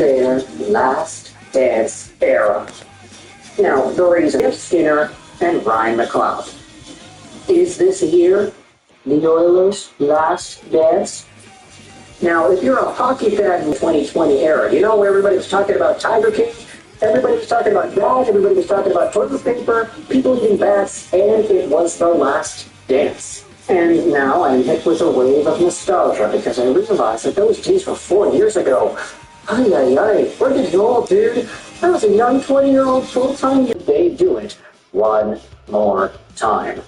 their last dance era. Now, the reason is Skinner and Ryan McLeod. Is this year the Oilers' last dance? Now, if you're a hockey fan in the 2020 era, you know everybody was talking about Tiger King, everybody was talking about that, everybody was talking about toilet paper, people eating bats, and it was the last dance. And now I'm hit with a wave of nostalgia because I realized that those days were 4 years ago. Ay, ay, ay, we're getting old, dude. I was a young 20-year-old full-time. They do it one more time.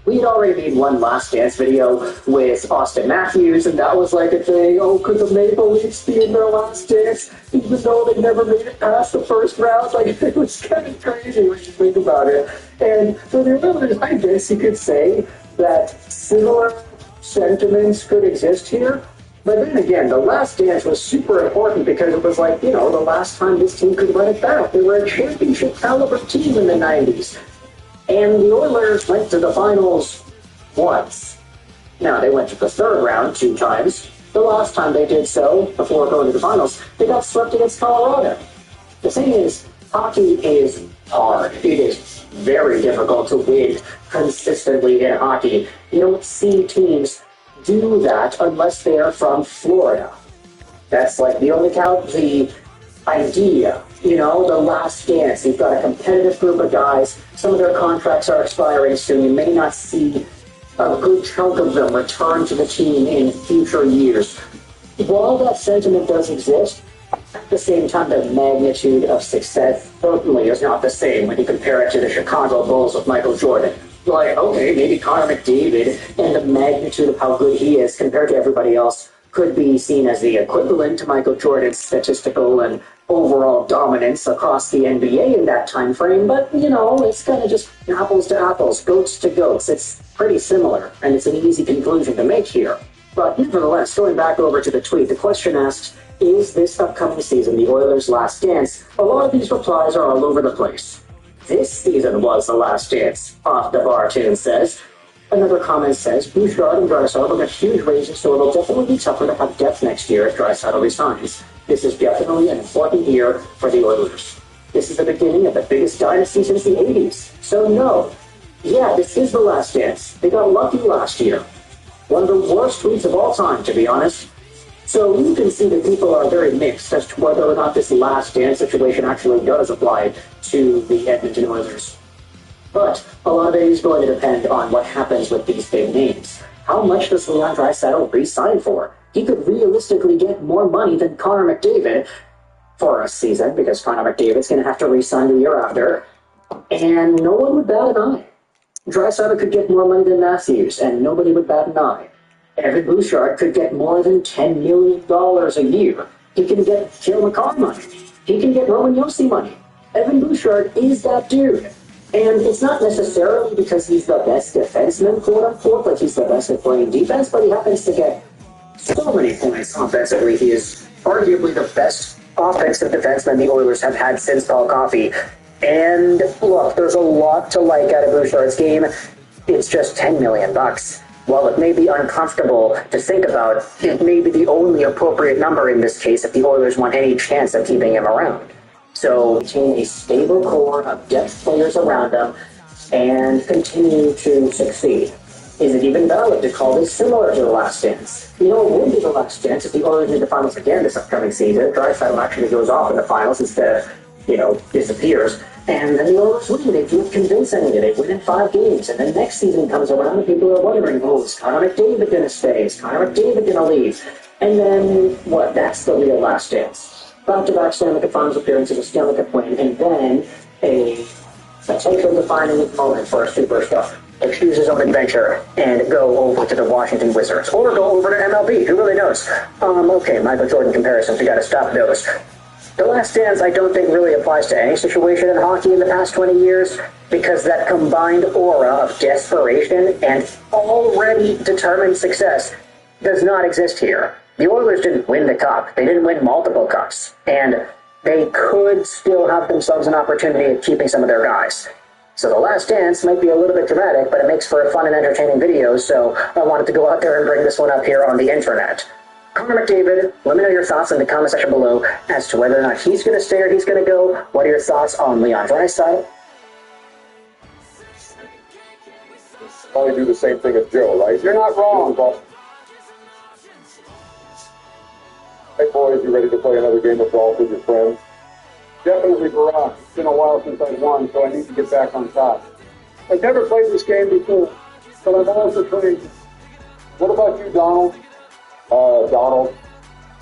We'd already made one last dance video with Austin Matthews, and that was like a thing, oh, could the Maple Leafs be in their last dance, even though they never made it past the first round? Like, it was kind of crazy when you think about it. And for the Oilers, I guess you could say that similar sentiments could exist here. But then again, the last dance was super important because it was like, you know, the last time this team could run it back. They were a championship caliber team in the 90s. And the Oilers went to the finals once. Now, they went to the third round 2 times. The last time they did so, before going to the finals, they got swept against Colorado. The thing is, hockey is hard. It is very difficult to win consistently in hockey. You don't see teams do that unless they are from Florida. That's like the only the idea. You know, the last dance. You've got a competitive group of guys. Some of their contracts are expiring soon. You may not see a good chunk of them return to the team in future years. While that sentiment does exist, at the same time, the magnitude of success certainly is not the same when you compare it to the Chicago Bulls with Michael Jordan. Like, okay, maybe Connor McDavid and the magnitude of how good he is compared to everybody else could be seen as the equivalent to Michael Jordan's statistical and overall dominance across the NBA in that time frame, but, you know, it's kind of just apples to apples, goats to goats. It's pretty similar, and it's an easy conclusion to make here. But nevertheless, going back over to the tweet, the question asked, is this upcoming season the Oilers' last dance? A lot of these replies are all over the place. This season was the last dance, Off the Bar Tune says. Another comment says, Bouchard and Draisaitl will get huge raises, so it'll definitely be tougher to have depth next year if Draisaitl resigns. This is definitely an important year for the Oilers. This is the beginning of the biggest dynasty since the 80s. So no, yeah, this is the last dance. They got lucky last year. One of the worst tweets of all time, to be honest. So you can see that people are very mixed as to whether or not this last dance situation actually does apply to the Edmonton Oilers. But a lot of it is going to depend on what happens with these big names. How much does Leon Draisaitl re-sign for? He could realistically get more money than Connor McDavid for a season, because Connor McDavid's going to have to re-sign the year after, and no one would bat an eye. Draisaitl could get more money than Matthews, and nobody would bat an eye. Evan Bouchard could get more than $10 million a year. He can get Cale Makar money. He can get Roman Josi money. Evan Bouchard is that dude. And it's not necessarily because he's the best defenseman, quote-unquote, like he's the best at playing defense, but he happens to get so many points offensively. He is arguably the best offensive defenseman the Oilers have had since Paul Coffey. And look, there's a lot to like out of Bouchard's game. It's just $10 million. While it may be uncomfortable to think about, it may be the only appropriate number in this case if the Oilers want any chance of keeping him around. So maintain a stable core of depth players around them and continue to succeed. Is it even valid to call this similar to the last dance? You know, it would be the last dance if the Oilers make the finals again this upcoming season. Draisaitl actually goes off in the finals instead of, you know, disappears. And then the Oilers win. They do it convincingly. They win in 5 games. And then next season comes around and people are wondering, oh, is Connor McDavid going to stay? Is Connor McDavid going to leave? And then, what? That's the real last dance. Back-to-back Stanley Cup Finals appearances, a Stanley Cup win, and then a potential defining moment for a superstar. Excuse his own adventure and go over to the Washington Wizards. Or go over to MLB, who really knows? Okay, Michael Jordan comparisons, we gotta stop those. The last dance I don't think really applies to any situation in hockey in the past 20 years, because that combined aura of desperation and already determined success does not exist here. The Oilers didn't win the cup. They didn't win multiple cups. And they could still have themselves an opportunity at keeping some of their guys. So the last dance might be a little bit dramatic, but it makes for fun and entertaining videos, so I wanted to go out there and bring this one up here on the internet. Connor McDavid, let me know your thoughts in the comment section below as to whether or not he's going to stay or he's going to go. What are your thoughts on Leon Draisaitl? Probably do the same thing as Joe, right? You're not wrong. Hey boys, you ready to play another game of golf with your friends? Definitely Barack. It's been a while since I've won, so I need to get back on top. I've never played this game before, but I'm also trained. What about you, Donald? Donald,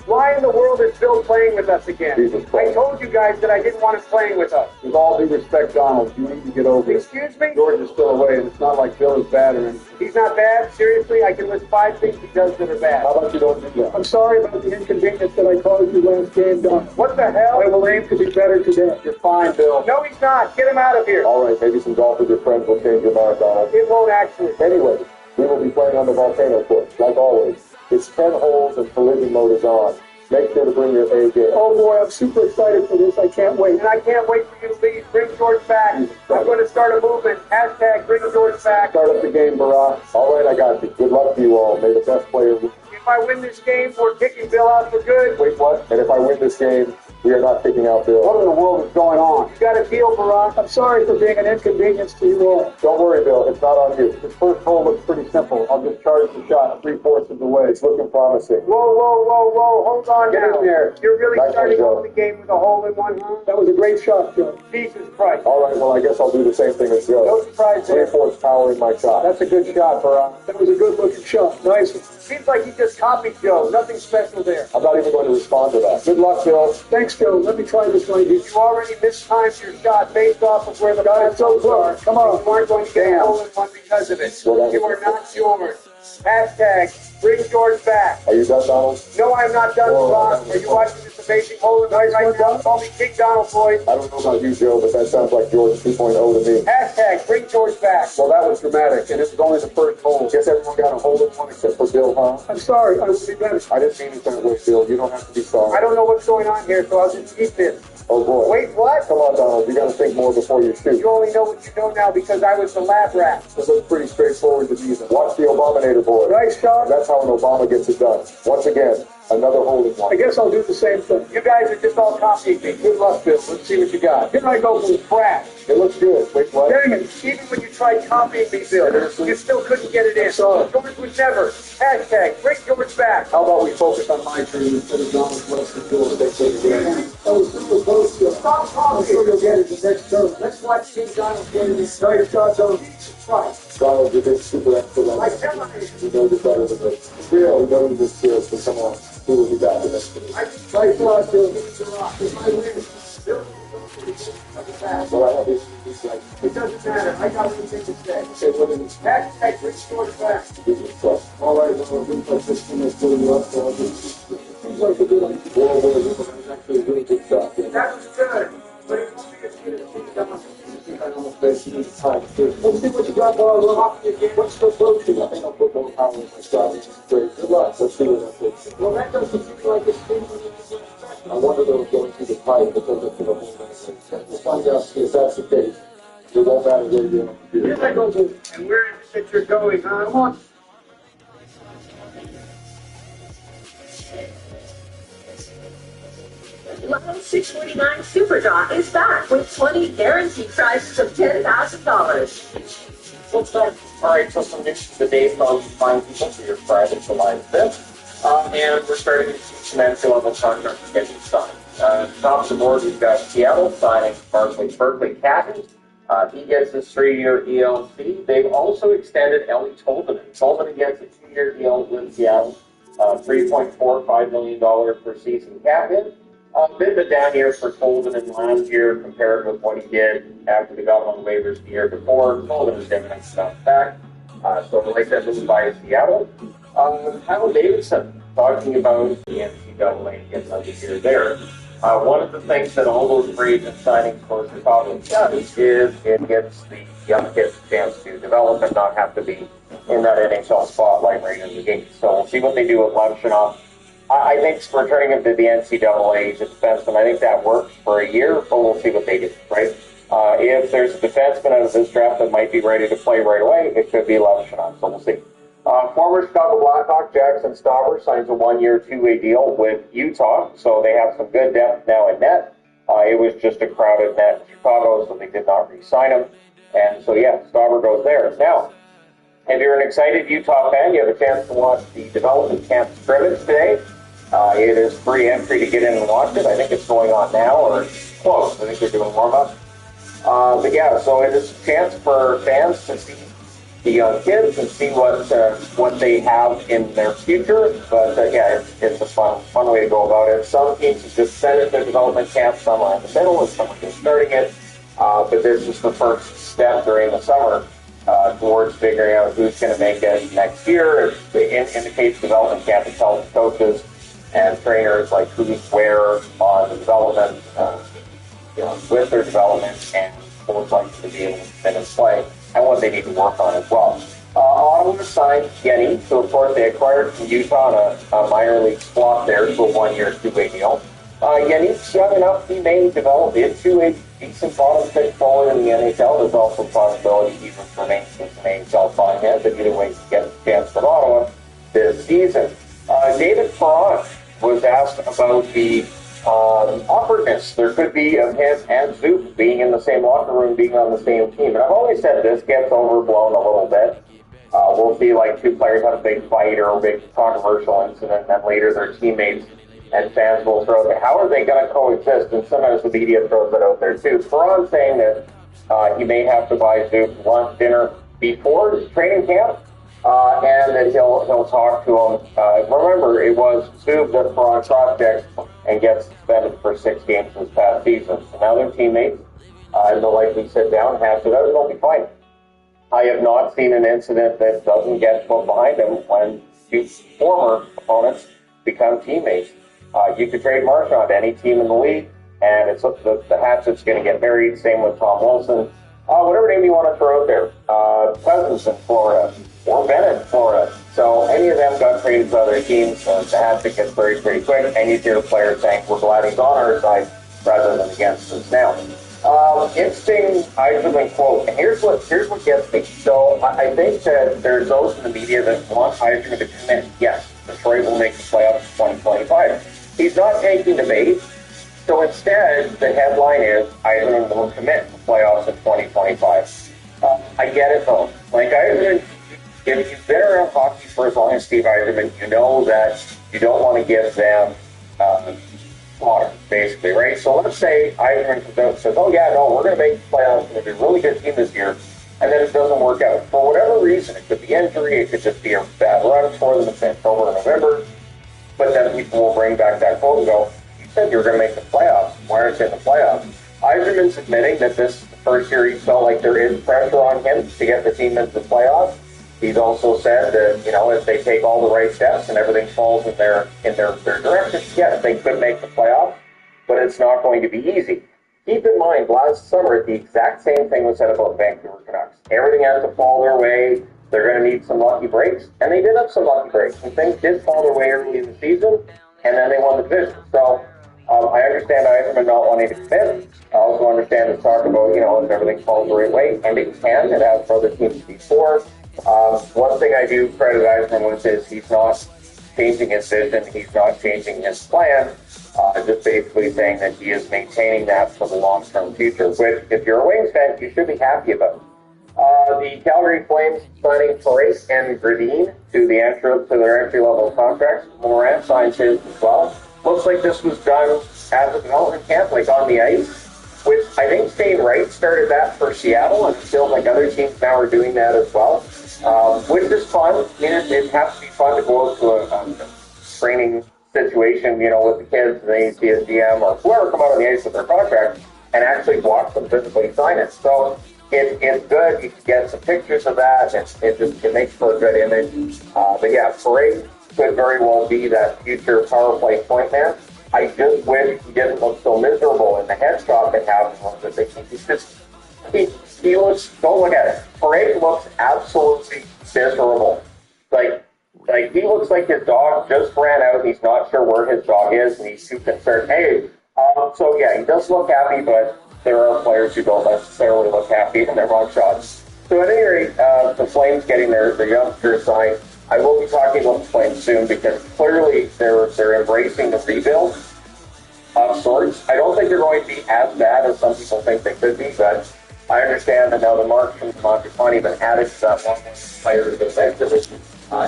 Why in the world is Bill playing with us again? Jesus I Christ. told you guys that I didn't want him playing with us. With all due respect, Donald, you need to get over it. Excuse me? George is still away, and it's not like Bill is bad or anything. He's not bad? Seriously? I can list 5 things he does that are bad. How about you don't do that? I'm sorry about the inconvenience that I caused you last game, Don. What the hell? I will aim to be better today. You're fine, Bill. No, he's not. Get him out of here. All right, maybe some golf with your friends will change your mind, Donald. It won't actually. Anyway, we will be playing on the volcano course, like always. It's 10 holes and collision mode is on. Make sure to bring your A game. Oh boy, I'm super excited for this. I can't wait. And I can't wait for you to leave. Bring George back. I'm going to start a movement. Hashtag bring George back. Start up the game, Barack. All right, I got you. Good luck to you all. May the best player win. If I win this game, we're kicking Bill out for good. Wait, what? And if I win this game, we are not kicking out Bill. What in the world is going on? You got a deal, Barack. I'm sorry for being an inconvenience to you all. Don't worry, Bill. It's not on you. This first hole looks pretty simple. I'll just charge the shot 3/4 of the way. It's looking promising. Whoa, whoa, whoa, whoa. Hold on Get now. in there. You're really Nice starting one, off the game with a hole in one, huh? That was a great shot, Joe. Jesus Christ. All right, well, I guess I'll do the same thing as Joe. No surprise there. 3/4 power in my shot. That's a good shot, Barack. That was a good-looking shot. Nice. Seems like he just copied Joe. Nothing special there. I'm not even going to respond to that. Good luck, Bill. Thanks, Joe. Let me try this one. You already mistimed your shot based off of where the guys so close. Come on. You aren't going to get a hole in one because of it. Well, You are not George. Hashtag bring George back. Are you done, Donald? No, I'm not done, Whoa. Barack. Are you watching this amazing hole in one right now? Call me King Donald, boys. I don't know about you, Joe, but that sounds like George 2.0 to me. Hashtag bring George back. Well, that was dramatic, and it was only the first hole. Guess everyone got a hole in one except for Bill, huh? I'm sorry. I will be better. I didn't mean it that way, Bill. You don't have to be sorry. I don't know what's going on here, so I'll just keep this. Oh, boy. Wait, what? Come on, Donald. You got to think more before you shoot. You only know what you know now because I was the lab rat. This looks pretty straightforward to me. Watch the Obaminator, boy. Nice shot. That's how an Obama gets it done. Once again, another hole in one. I guess I'll do the same thing. You guys are just all copying me. Good luck, Bill. Let's see what you got. Here I go for the crash. It looks good. Wait, what? Dang it. Even when you tried copying me, Bill, you still couldn't get it in. Sorry. George would never. Hashtag bring George back. How about we focus on my dream instead of Donald's less than Bill's next game? That was super close to Stop talking. I'm sure you'll get it the next turn. Let's watch King Donald get it. Nice shot on try. Donald, you've been super excellent. I tell you. You know you're better than this. Yeah, we know you're skills, so come on. Who will be back the next game? Nice shot, Bill. It's a rock. It's my win. Bill. Well, I have this like, It doesn't matter. I got everything to say. say, what is it? Hashtag bring George back. Jesus Christ. All right, well, it looks like this thing is building up, so I'll just... Seems like a good idea. Well, it's actually a really good shot. That was good, but it won't be as good as King Donald. I almost basically time too. Let's see what you got while we're hopping again. What's the approach? I think I'll put more power in my shot, which is great. Good luck. Let's see what that takes. Well, that doesn't seem like it's been I wonder though going through the pipe because it's in a whole thing. We'll find out if that's the case. It won't matter where you're on the Here I go, Bill. And where is it that you're going, huh? Come on. Level 649 Super Draw is back with 20 guaranteed prizes of $10,000. What's that? All right, so some news today from Fine People for your Friday, July 5th. And we're starting to see some entry-level contracts getting signed. Top of the board, we've got Seattle signing Berkeley Catton. He gets his 3-year ELC. They've also extended Ellie Tolvanen. Tolvanen gets a 2-year deal with Seattle, $3.45 million per season cap hit. A bit of a down year for Tolvanen last year compared with what he did after the got on waivers the year before. Tolvanen's definitely bounced back. So I like that move by Seattle. Kyle Davidson talking about the NCAA getting another year there. One of the things that all those free agent signings for Chicago does is it gives the young kids a chance to develop and not have to be in that NHL spotlight right in the gate. So we'll see what they do with Levshunov. I think returning him to the NCAA as a defenseman, I think that works for a year, but we'll see what they do, right? If there's a defenseman out of this draft that might be ready to play right away, it could be Levshunov, so we'll see. Former Chicago Blackhawk Jackson Stauber signs a one-year, two-way deal with Utah, so they have some good depth now in net. It was just a crowded net in Chicago, so they did not re-sign him. And so, yeah, Stauber goes there. Now, if you're an excited Utah fan, you have a chance to watch the development camp scrimmage today. It is free entry to get in and watch it. I think it's going on now, or it's close. I think they're doing warm-up. But yeah, so it is a chance for fans to see the young kids and see what they have in their future. But yeah, it's a fun way to go about it. Some teams have just started their development camp, some are in the middle, and some are just starting it. But this is the first step during the summer towards figuring out who's going to make it next year. It indicates development camp and tells coaches and trainers like who's where on the development, with their development, and most likely to be able to fit and play, and what they need to work on as well. Ottawa signed Yenny, so of course they acquired from Utah on a minor league slot there to a one-year, two-way deal. Yenny's young enough, he may develop into a decent bottom six forward in the NHL. There's also a possibility he remains with an NHL finance, but either way, he gets a chance from Ottawa this season. David Perron was asked about the awkwardness there could be of him and Zoop being in the same locker room, being on the same team. And I've always said this gets overblown a little bit. We'll see like two players have a big fight or a big controversial incident, and then later their teammates and fans will throw it. How are they going to coexist? And sometimes the media throws it out there too. Perron saying that he may have to buy Zoop lunch, dinner before training camp. And that he'll talk to him. Remember, it was Zoop that Perron project and gets suspended for 6 games this past season. So now their teammates, and they'll likely sit down, hash it out, and they'll be fine. I have not seen an incident that doesn't get put behind them when two former opponents become teammates. You could trade Marchand to any team in the league, and it's the hatchet's going to get buried. Same with Tom Wilson. Whatever name you want to throw out there. Cousins in Florida, or Bennett in Florida. So any of them got traded to other teams. The hatchet gets buried pretty quick, and you hear players saying, we're glad he's on our side rather than against us now. Interesting Yzerman quote, and here's what gets me. So I think that there's those in the media that want Yzerman to commit. Yes, Detroit will make the playoffs in 2025. He's not taking the bait. So instead, the headline is Yzerman will commit to playoffs in 2025. I get it though. Like Yzerman, if you've been around hockey for as long as Steve Yzerman, you know that you don't want to give them water, basically, right? So let's say Yzerman comes out and says, oh yeah, no, we're going to make the playoffs, we're going to be a really good team this year, and then it doesn't work out. For whatever reason, it could be injury, it could just be a bad run for them in October or November, but then people will bring back that quote and go, you said you were going to make the playoffs, why aren't you in the playoffs? Yzerman's admitting that this is the first year he felt like there is pressure on him to get the team into the playoffs. He's also said that, if they take all the right steps and everything falls in their direction, yes, they could make the playoffs, but it's not going to be easy. Keep in mind, last summer, the exact same thing was said about the Vancouver Canucks. Everything has to fall their way. They're going to need some lucky breaks, and they did have some lucky breaks. And things did fall their way early in the season, and then they won the division. So I understand Yzerman not wanting to commit. I also understand his talk about, if everything falls the right way, and it can. It has for other teams before. One thing I do credit Yzerman with is he's not changing his vision, he's not changing his plan, just basically saying that he is maintaining that for the long-term future, which, if you're a Wings fan, you should be happy about. The Calgary Flames signing Parise and Gradine to their entry-level contracts. Moran signs his as well. Looks like this was done as a development camp, like on the ice, which I think Shane Wright started that for Seattle, and it feels like other teams now are doing that as well. Which is fun. I mean, it has to be fun to go out to a training situation, with the kids, and then you see a GM or whoever come out on the ice with their contract and actually watch them physically sign it. So it's good. You can get some pictures of that. It makes for a good image. But yeah, Parise could very well be that future power play point man. I just wish he didn't look so miserable in the headshot they have. He looks, don't look at it. Parise looks absolutely miserable. Like he looks like his dog just ran out. He's not sure where his dog is, and he's too concerned. Hey, so yeah, he does look happy, but there are players who don't necessarily look happy in their wrong shots. So at any rate, the Flames getting their youngster signed. I will be talking about the Flames soon because clearly they're embracing the rebuild of sorts. I don't think they're going to be as bad as some people think they could be, but I understand that now the mark from Montefiore been added to that one player defensively.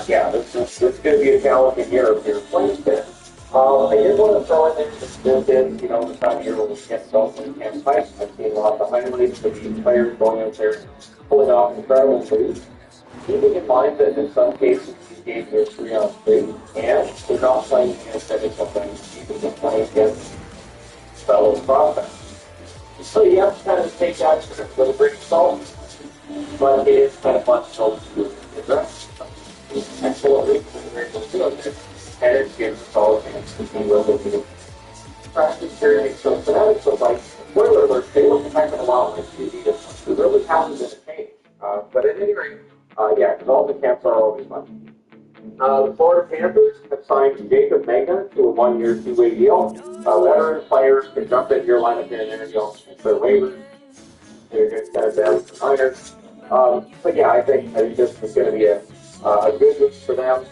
Yeah, this is going to be a challenging year if you're Flames fan. I did want to throw in there just did, the time of year when we get Dolphins and Camp Spice. I've seen a lot of the highlights of these players going out there pulling off incredible moves. Keeping in mind that in some cases these games are 3-on-3, and they're not playing against every sometimes people just playing against fellow prospects. So you have to kind of take that with a grain of salt, but it is kind of fun to address. Excellent week for the Rangers doing it. And it's gives us all a chance to be able to practice during so fanatics of like spoiler alert, they look back in a while and see the really hasn't been a change. But at any rate, yeah, because all the camps are always fun. The Florida Panthers have signed Jacob Mega to a 1-year, 2-way deal. Veteran players can jump into your lineup here and there, if they're waivers. They're just kind of down for minors. But yeah, I think this is going to be a good move for them.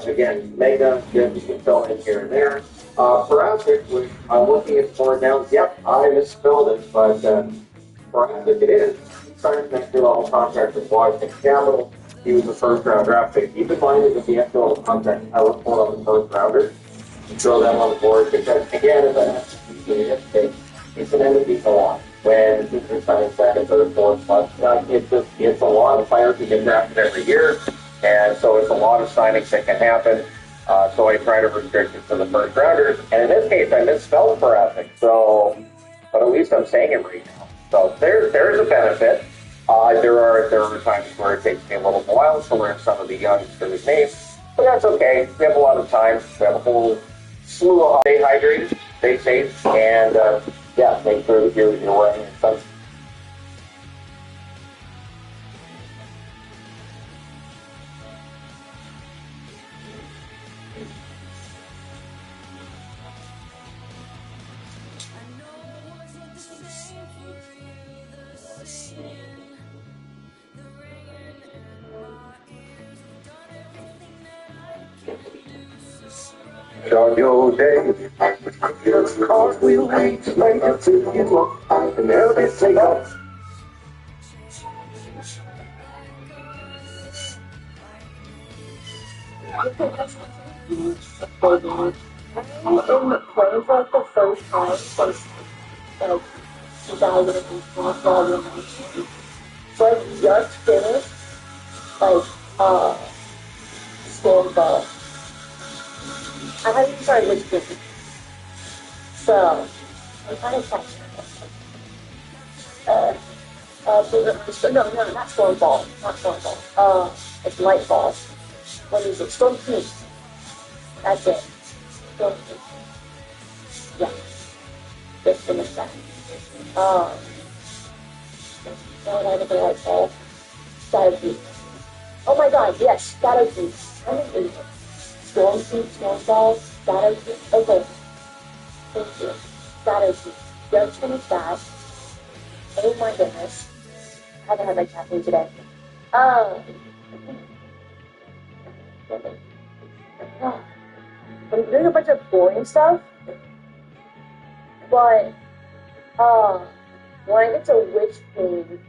Again, Mega, you can fill in here and there. Parasic, which I'm looking at more now. Yep, I misspelled it, but Parasic it is. He signed an entry-level contract with Washington Capital. He was a first-round draft pick. Keep in mind that with the entry-level contract, I would pull up the first-rounders and throw them on the board because, again, as I mentioned, it's an MVP a lot. When teams are signing second, third, fourth, it's a lot of players who get drafted every year. And so it's a lot of signings that can happen. So I try to restrict it to the first rounders. And in this case, I misspelled Parasic. So, but at least I'm saying it right now. So there's a benefit. There are times where it takes me a little while to learn some of the youngsters' names, but that's okay. We have a lot of time. We have a whole slew of stay hydrated, stay safe, and yeah, make sure that you're wearing your sunscreen. On your day, with just cars we'll wait later till you look and they'll take off. I'm in playing for like the first time since like 2019. So I just finished like Stormball. I haven't even started which game. So I'm kind of catching no, not Stormball. Not Stormball. It's Lightball. What is it? Storm King. That's it. Storm King. Yeah. Just finished that. Now I have a Lightball. Shadow King. Oh my god, yes, Shadow King. I'm an idiot. Storm King, Stormball, Shadow King. Okay. Thank you. Shadow King. Just finished that. Oh my goodness. I haven't had my caffeine today. I'm doing a bunch of boring stuff, but when I get to Witch King,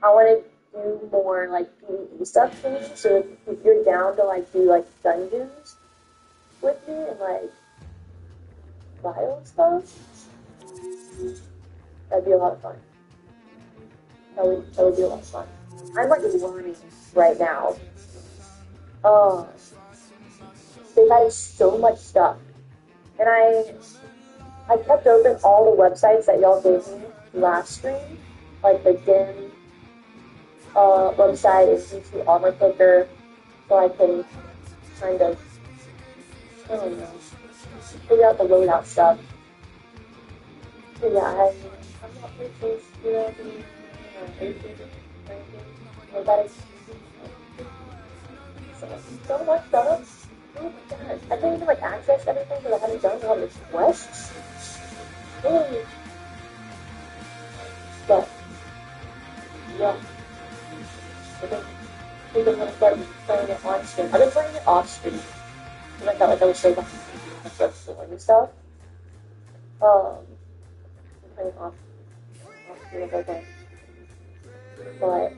I want to do more like PvE stuff for me. So if you're down to like do like dungeons with me and like battle stuff, that'd be a lot of fun. That would be a lot of fun. I'm like learning right now. They've added so much stuff. And I kept open all the websites that y'all gave me last stream, like the DIM website and YouTube Armor Clicker, so I can kind of, I don't know, figure out the loadout stuff. So yeah, I'm not really sure, so much stuff. Oh my god, I can't even like access everything because I haven't done all the quests. But yeah, I think think I'm gonna start playing it on stream. I've been playing it off stream. And I felt like I was so behind and stuff. I'm playing off stream if I can. But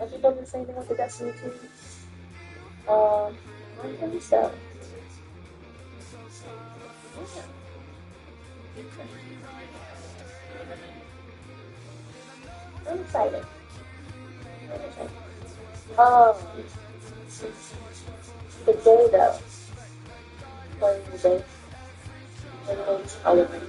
I think I'm the same thing with the Destiny 2. I think so. I'm excited. Today though, playing the day, everyone's element.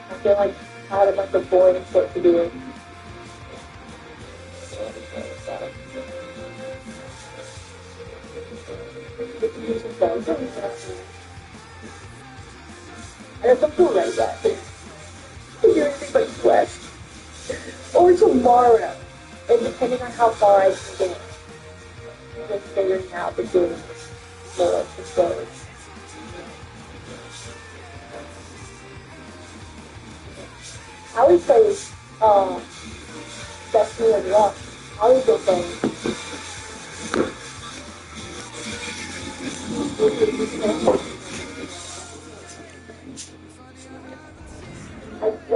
I feel like I had a bunch of boring shit to do. And it's a cool like that. You can do anything but quest. Or tomorrow. And depending on how far I can get. Just figuring out the game more controls. Holly plays Destiny as well. Holly's still playing. I just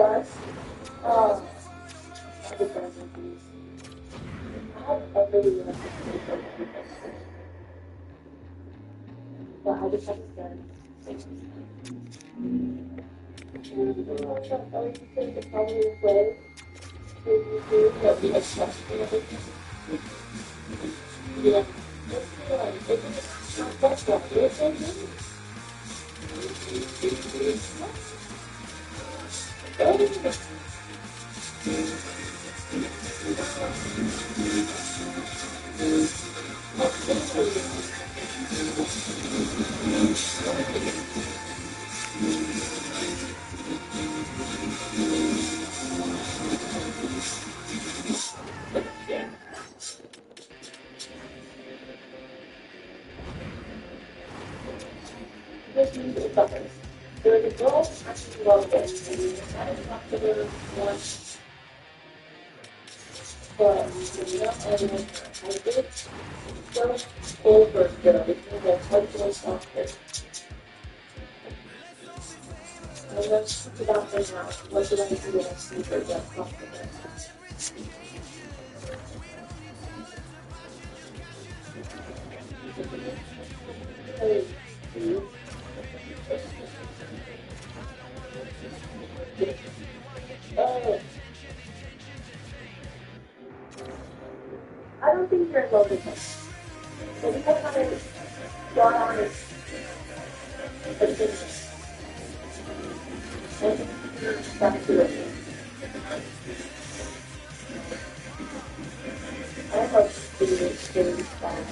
I have every but I just have to done. There was a girl actually loved it, and we decided not to do one. But, and I did go over the hopeless doctor. And let's think about this now. What should I do when I sleep or get comfortable? I don't think you're in love with him. So because I'm gone on his addiction. And back to it. I have to do this very bad.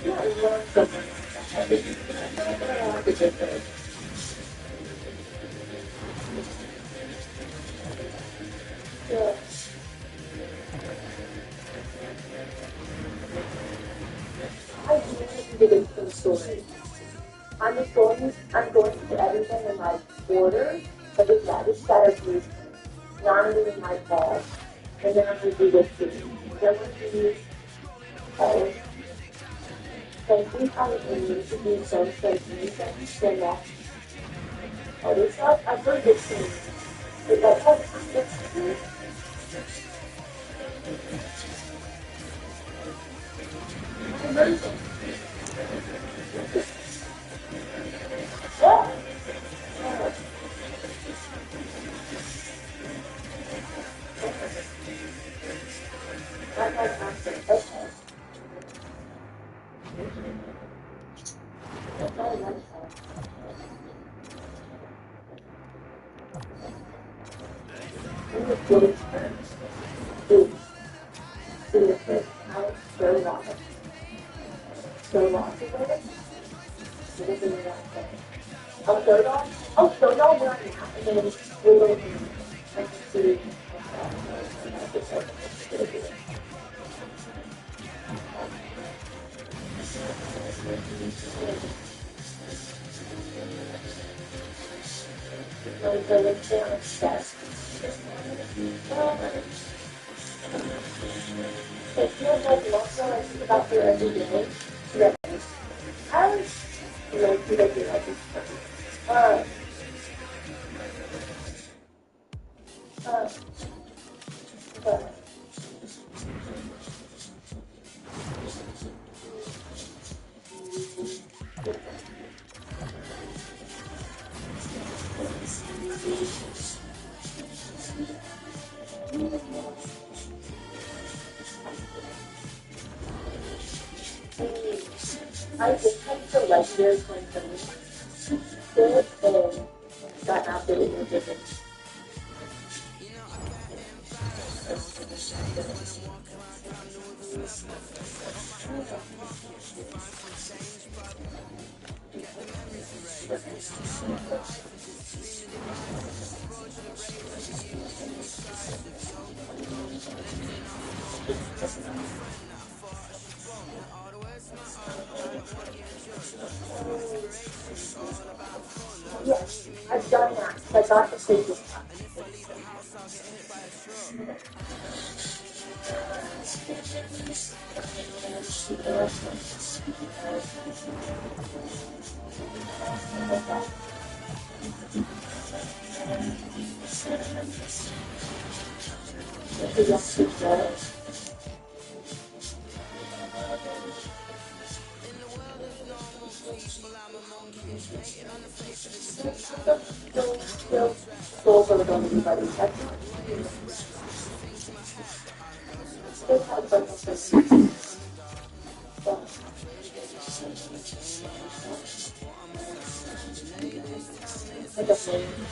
Yeah, I love someone like that. I don't want to get there. Yeah. I really did it for the story. I'm going to everything in like order, but it's that it's better for me. Now I'm doing my pause, and then I'm going to do this too. Then I'm going to do pause. So I think I would need to do some music, stand up. Other stuff, I've heard this thing. Is that how it's amazing. What? Oh, so no, we're not and then we're going to see. like the LinkedIn success. If you have like lots of like about your everyday, yeah. I was like you like this. Uh, uh, but I just have the legendary when good and got out there in different. Yes, I've done that. I got the same this time. Go for the everybody. That's not still have like a thing. I have the phone.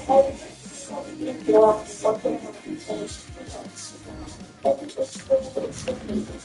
I was 17 walks, walking around and